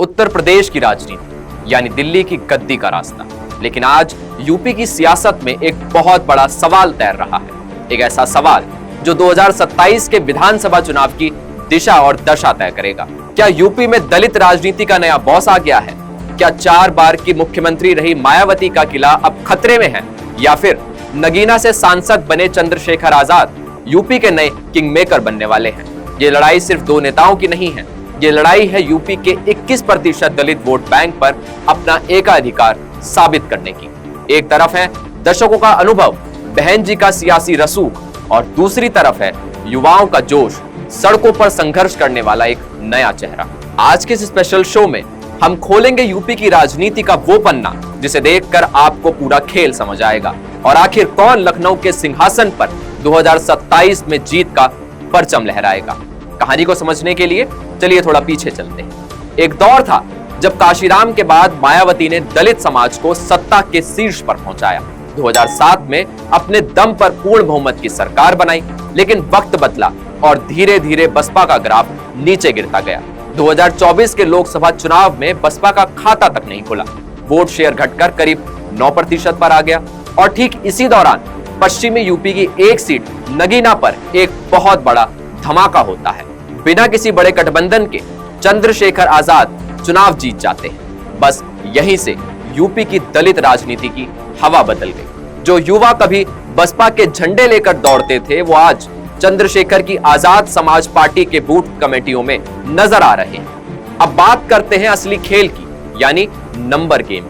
उत्तर प्रदेश की राजनीति यानी दिल्ली की गद्दी का रास्ता। लेकिन आज यूपी की सियासत में एक बहुत बड़ा सवाल तैर रहा है। एक ऐसा सवाल जो 2027 के विधानसभा चुनाव की दिशा और दशा तय करेगा। क्या यूपी में दलित राजनीति का नया बॉस आ गया है? क्या 4 बार की मुख्यमंत्री रही मायावती का किला अब खतरे में है? या फिर नगीना से सांसद बने चंद्रशेखर आजाद यूपी के नए किंग मेकर बनने वाले हैं? ये लड़ाई सिर्फ 2 नेताओं की नहीं है, ये लड़ाई है यूपी के 21% दलित वोट बैंक पर अपना एकाधिकार साबित करने की। एक तरफ है दशकों का अनुभव, बहन जी का सियासी रसूख, और दूसरी तरफ है युवाओं का जोश, सड़कों पर संघर्ष करने वाला एक नया चेहरा। आज के इस स्पेशल शो में हम खोलेंगे यूपी की राजनीति का वो पन्ना जिसे देखकर आपको पूरा खेल समझ आएगा, और आखिर कौन लखनऊ के सिंहासन पर 2027 में जीत का परचम लहराएगा। कहानी को समझने के लिए चलिए थोड़ा पीछे चलते हैं। एक दौर था जब काशीराम के बाद मायावती ने दलित समाज को सत्ता के शीर्ष पर पहुंचाया। 2007 में अपने दम पर पूर्ण बहुमत की सरकार बनाई, लेकिन वक्त बदला और धीरे धीरे बसपा का ग्राफ नीचे गिरता गया। 2024 के लोकसभा चुनाव में बसपा का खाता तक नहीं खुला, वोट शेयर घटकर करीब 9% पर आ गया। और ठीक इसी दौरान पश्चिमी यूपी की एक सीट नगीना पर एक बहुत बड़ा धमाका होता है। बिना किसी बड़े गठबंधन के चंद्रशेखर आजाद चुनाव जीत जाते हैं। बस यहीं से यूपी की दलित राजनीति की हवा बदल गई। जो युवा कभी बसपा के झंडे लेकर दौड़ते थे, वो आज चंद्रशेखर की आजाद समाज पार्टी के बूथ कमेटियों में नजर आ रहे हैं। अब बात करते हैं असली खेल की, यानी नंबर गेम।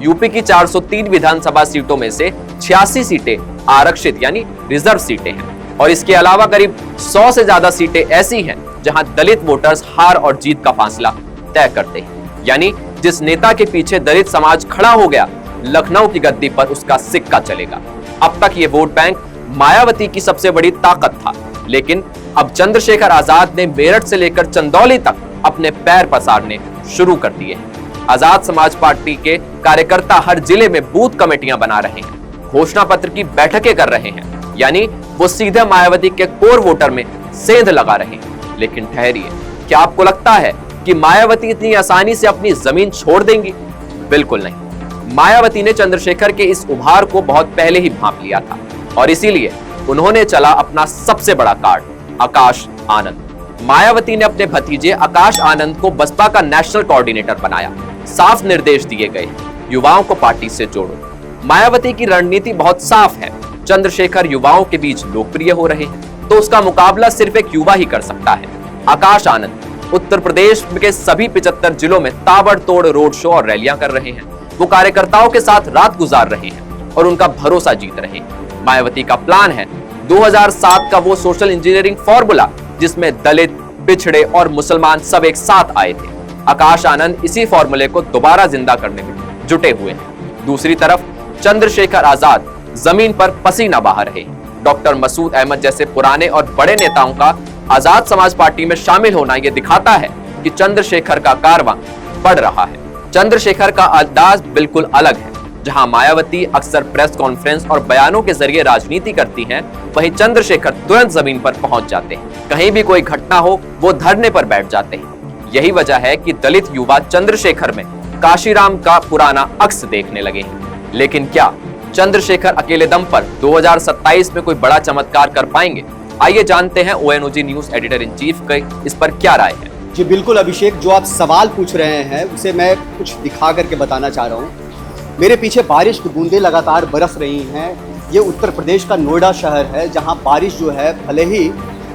यूपी की 403 विधानसभा सीटों में से 86 सीटें आरक्षित यानी रिजर्व सीटें हैं, और इसके अलावा करीब 100 से ज्यादा सीटें ऐसी हैं जहां दलित वोटर्स हार और जीत का फासला तय करते हैं। यानी जिस नेता के पीछे दलित समाज खड़ा हो गया, लखनऊ की गद्दी पर उसका सिक्का चलेगा। अब तक ये वोट बैंक मायावती की सबसे बड़ी ताकत था, लेकिन अब चंद्रशेखर आजाद ने मेरठ से लेकर चंदौली तक अपने पैर पसारने शुरू कर दिए हैं। आजाद समाज पार्टी के कार्यकर्ता हर जिले में बूथ कमेटियां बना रहे हैं, घोषणा पत्र की बैठकें कर रहे हैं, यानी वो सीधे मायावती के कोर वोटर में सेंध लगा रहे हैं। लेकिन ठहरिए, क्या आपको लगता है कि मायावती इतनी आसानी से अपनी जमीन छोड़ देंगी? बिल्कुल नहीं। मायावती ने चंद्रशेखर के इस उभार को बहुत पहले ही भांप लिया था, और इसीलिए उन्होंने चला अपना सबसे बड़ा कार्ड, आकाश आनंद। मायावती ने अपने भतीजे आकाश आनंद को बसपा का नेशनल कोऑर्डिनेटर बनाया। साफ निर्देश दिए गए, युवाओं को पार्टी से जोड़ो। मायावती की रणनीति बहुत साफ है, चंद्रशेखर युवाओं के बीच लोकप्रिय हो रहे हैं, तो उसका मुकाबला सिर्फ एक युवा ही कर सकता है। आकाश आनंद उत्तर प्रदेश के सभी 75 जिलों में ताबड़तोड़ रोड शो और रैलियां कर रहे हैं। वो कार्यकर्ताओं के साथ रात गुजार रहे हैं और उनका भरोसा जीत रहे हैं। मायावती का प्लान है 2007 का वो सोशल इंजीनियरिंग फॉर्मूला जिसमें दलित, पिछड़े और मुसलमान सब एक साथ आए थे। आकाश आनंद इसी फॉर्मूले को दोबारा जिंदा करने में जुटे हुए हैं। दूसरी तरफ चंद्रशेखर आजाद जमीन पर पसीना बहा रहे। डॉक्टर मसूद अहमद जैसे पुराने और बड़े नेताओं का आजाद समाज पार्टी में शामिल होना यह दिखाता है कि चंद्रशेखर का कारवां बढ़ रहा है। चंद्रशेखर का अंदाज बिल्कुल अलग है। जहां मायावती अक्सर प्रेस कॉन्फ्रेंस और बयानों के जरिए राजनीति करती हैं, वहीं चंद्रशेखर तुरंत जमीन पर पहुंच जाते हैं। कहीं भी कोई घटना हो, वो धरने पर बैठ जाते हैं। यही वजह है कि दलित युवा चंद्रशेखर में काशीराम का पुराना अक्स देखने लगे हैं। लेकिन क्या चंद्रशेखर अकेले दम पर 2027 में कोई बड़ा चमत्कार कर पाएंगे? आइए जानते हैं ONOG news editor in chief के इस पर क्या राय है। जी बिल्कुल अभिषेक, जो आप सवाल पूछ रहे हैं उसे मैं कुछ दिखा करके बताना चाह रहा हूँ। मेरे पीछे बारिश की बूंदें लगातार बरस रही हैं। ये उत्तर प्रदेश का नोएडा शहर है, जहाँ बारिश जो है भले ही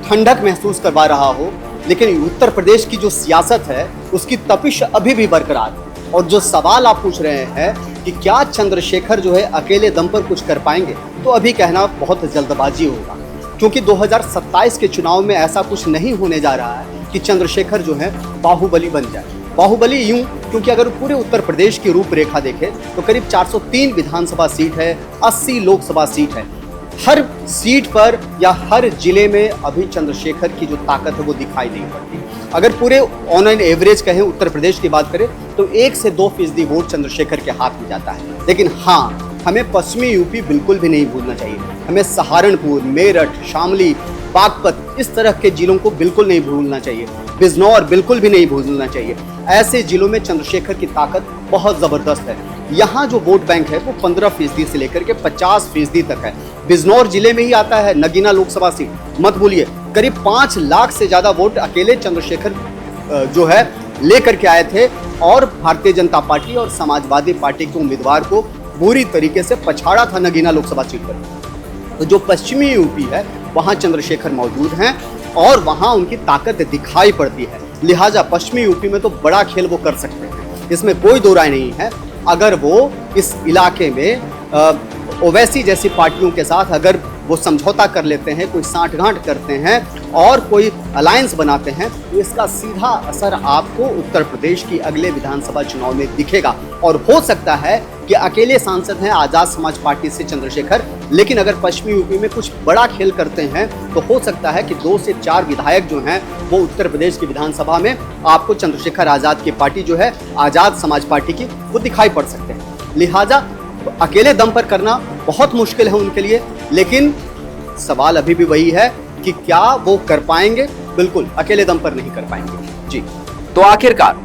ठंडक महसूस करवा रहा हो, लेकिन उत्तर प्रदेश की जो सियासत है उसकी तपिश अभी भी बरकरार है। और जो सवाल आप पूछ रहे हैं कि क्या चंद्रशेखर जो है अकेले दम पर कुछ कर पाएंगे, तो अभी कहना बहुत जल्दबाजी होगा, क्योंकि 2027 के चुनाव में ऐसा कुछ नहीं होने जा रहा है कि चंद्रशेखर जो है बाहुबली बन जाए। बाहुबली यूं क्योंकि अगर पूरे उत्तर प्रदेश की रूपरेखा देखें तो करीब 403 विधानसभा सीट है, 80 लोकसभा सीट है। हर सीट पर या हर जिले में अभी चंद्रशेखर की जो ताकत है वो दिखाई नहीं पड़ती। अगर पूरे ऑन एन एवरेज कहें उत्तर प्रदेश की बात करें तो 1 से 2% वोट चंद्रशेखर के हाथ में जाता है। लेकिन हाँ, हमें पश्चिमी यूपी बिल्कुल भी नहीं भूलना चाहिए। हमें सहारनपुर, मेरठ, शामली, बागपत इस तरह के जिलों को बिल्कुल नहीं भूलना चाहिए। बिजनौर बिल्कुल भी नहीं भूलना चाहिए। ऐसे जिलों में चंद्रशेखर की ताकत बहुत जबरदस्त है। यहाँ जो वोट बैंक है वो 15% से लेकर के 50% तक है। बिजनौर जिले में ही आता है नगीना लोकसभा सीट। मत भूलिए, करीब 5 लाख से ज्यादा वोट अकेले चंद्रशेखर जो है लेकर के आए थे और भारतीय जनता पार्टी और समाजवादी पार्टी के उम्मीदवार को बुरी तरीके से पछाड़ा था नगीना लोकसभा सीट पर। तो जो पश्चिमी यूपी है वहां चंद्रशेखर मौजूद हैं और वहां उनकी ताकत दिखाई पड़ती है। लिहाजा पश्चिमी यूपी में तो बड़ा खेल वो कर सकते हैं, इसमें कोई दो राय नहीं है। अगर वो इस इलाके में ओवैसी जैसी पार्टियों के साथ अगर वो समझौता कर लेते हैं, कोई सांठगांठ करते हैं और कोई अलायंस बनाते हैं, तो इसका सीधा असर आपको उत्तर प्रदेश की अगले विधानसभा चुनाव में दिखेगा। और हो सकता है कि अकेले सांसद हैं आजाद समाज पार्टी से चंद्रशेखर, लेकिन अगर पश्चिमी यूपी में कुछ बड़ा खेल करते हैं तो हो सकता है कि 2 से 4 विधायक जो हैं वो उत्तर प्रदेश की विधानसभा में आपको चंद्रशेखर आजाद की पार्टी जो है आजाद समाज पार्टी की, वो दिखाई पड़ सकते हैं। लिहाजा अकेले दम पर करना बहुत मुश्किल है उनके लिए, लेकिन सवाल अभी भी वही है कि क्या वो कर पाएंगे? बिल्कुल अकेले दम पर नहीं कर पाएंगे जी। तो आखिरकार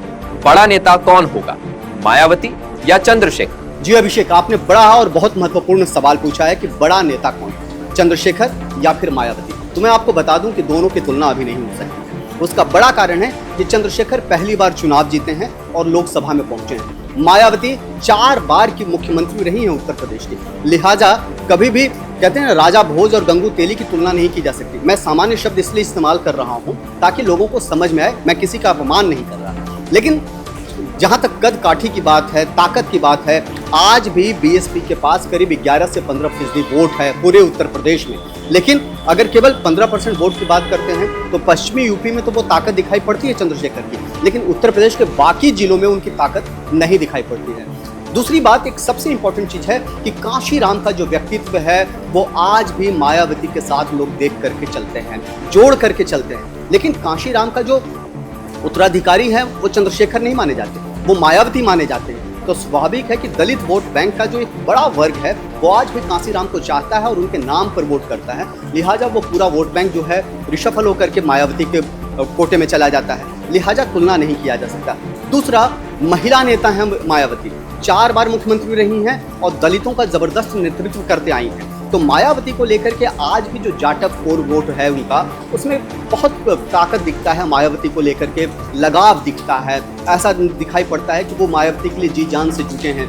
बड़ा नेता कौन होगा, मायावती या चंद्रशेखर? जी अभिषेक, आपने बड़ा और बहुत महत्वपूर्ण सवाल पूछा है कि बड़ा नेता कौन, चंद्रशेखर या फिर मायावती। तो मैं आपको बता दूं कि दोनों की तुलना अभी नहीं हो सकती। उसका बड़ा कारण है कि चंद्रशेखर पहली बार चुनाव जीते हैं और लोकसभा में पहुंचे हैं। मायावती 4 बार की मुख्यमंत्री रही हैं उत्तर प्रदेश की। लिहाजा कभी भी कहते हैं राजा भोज और गंगू तेली की तुलना नहीं की जा सकती। मैं सामान्य शब्द इसलिए इस्तेमाल कर रहा हूं ताकि लोगों को समझ में आए, मैं किसी का अपमान नहीं कर रहा। लेकिन जहां तक कद काठी की बात है, ताकत की बात है, आज भी बीएसपी के पास करीब 11 से 15% वोट है पूरे उत्तर प्रदेश में। लेकिन अगर केवल 15% वोट की बात करते हैं तो पश्चिमी यूपी में तो वो ताकत दिखाई पड़ती है चंद्रशेखर की, लेकिन उत्तर प्रदेश के बाकी जिलों में उनकी ताकत नहीं दिखाई पड़ती है। दूसरी बात, एक सबसे इंपॉर्टेंट चीज है कि कांशीराम का जो व्यक्तित्व है वो आज भी मायावती के साथ लोग देख करके चलते हैं, जोड़ करके चलते हैं। लेकिन कांशीराम का जो उत्तराधिकारी है वो चंद्रशेखर नहीं माने जाते, वो मायावती माने जाते हैं। तो स्वाभाविक है कि दलित वोट बैंक का जो एक बड़ा वर्ग है वो आज भी कांशीराम को चाहता है और उनके नाम पर वोट करता है। लिहाजा वो पूरा वोट बैंक जो है रिशफल होकर के मायावती के कोटे में चला जाता है। लिहाजा तुलना नहीं किया जा सकता। दूसरा, महिला नेता है मायावती, 4 बार मुख्यमंत्री रही हैं और दलितों का जबरदस्त नेतृत्व करते आई हैं। तो मायावती को लेकर के आज भी जो जाटव कोर वोट है उनका, उसमें बहुत ताकत दिखता है। मायावती को लेकर के लगाव दिखता है, ऐसा दिखाई पड़ता है कि वो मायावती के लिए जी जान से जुटे हैं,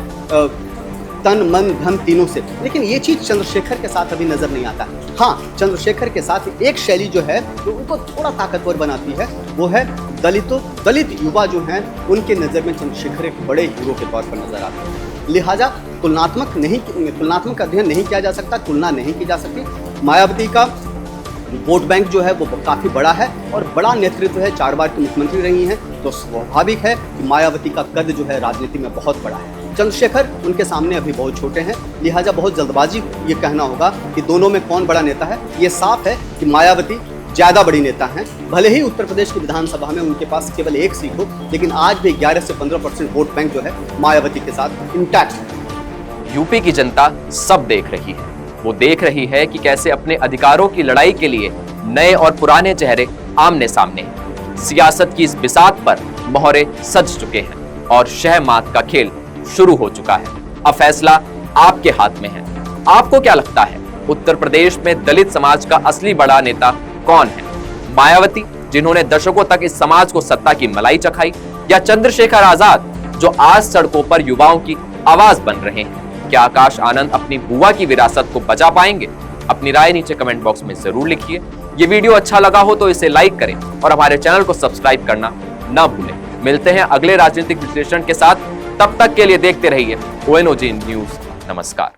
तन मन धन तीनों से। लेकिन ये चीज़ चंद्रशेखर के साथ अभी नजर नहीं आता। हाँ, चंद्रशेखर के साथ एक शैली जो है जो उनको थोड़ा ताकतवर बनाती है, वो है दलित युवा जो हैं उनके नज़र में चंद्रशेखर एक बड़े हीरो के तौर पर नजर आते हैं। लिहाजा तुलनात्मक अध्ययन नहीं किया जा सकता, तुलना नहीं की जा सकती। मायावती का वोट बैंक जो है वो काफ़ी बड़ा है और बड़ा नेतृत्व है, 4 बार की मुख्यमंत्री रही हैं, तो स्वाभाविक है कि मायावती का कद जो है राजनीति में बहुत बड़ा है। चंद्रशेखर उनके सामने अभी बहुत छोटे हैं। लिहाजा बहुत जल्दबाजी ये कहना होगा कि दोनों में कौन बड़ा नेता है। ये साफ है कि मायावती ज़्यादा बड़ी नेता हैं। भले ही उत्तर प्रदेश की विधानसभा में उनके पास केवल 1 सीट हो, लेकिन आज भी 11 से 15% वोट बैंक जो है मायावती के साथ इंटैक्ट है। यूपी की जनता सब देख रही है। वो देख रही है कि कैसे अपने अधिकारों की लड़ाई के लिए नए और पुराने चेहरे आमने सामने हैं। सियासत की इस बिसात पर मोहरे सज चुके हैं और शह मात का खेल शुरू हो चुका है। अब फैसला आपके हाथ में है। आपको क्या लगता है, उत्तर प्रदेश में दलित समाज का असली बड़ा नेता कौन है? मायावती, जिन्होंने दशकों तक इस समाज को सत्ता की मलाई चखाई, या चंद्रशेखर आजाद, जो आज सड़कों पर युवाओं की आवाज बन रहे हैं? क्या आकाश आनंद अपनी बुआ की विरासत को बचा पाएंगे? अपनी राय नीचे कमेंट बॉक्स में जरूर लिखिए। ये वीडियो अच्छा लगा हो तो इसे लाइक करें और हमारे चैनल को सब्सक्राइब करना ना भूलें। मिलते हैं अगले राजनीतिक विश्लेषण के साथ, तब तक के लिए देखते रहिए ONOG न्यूज। नमस्कार।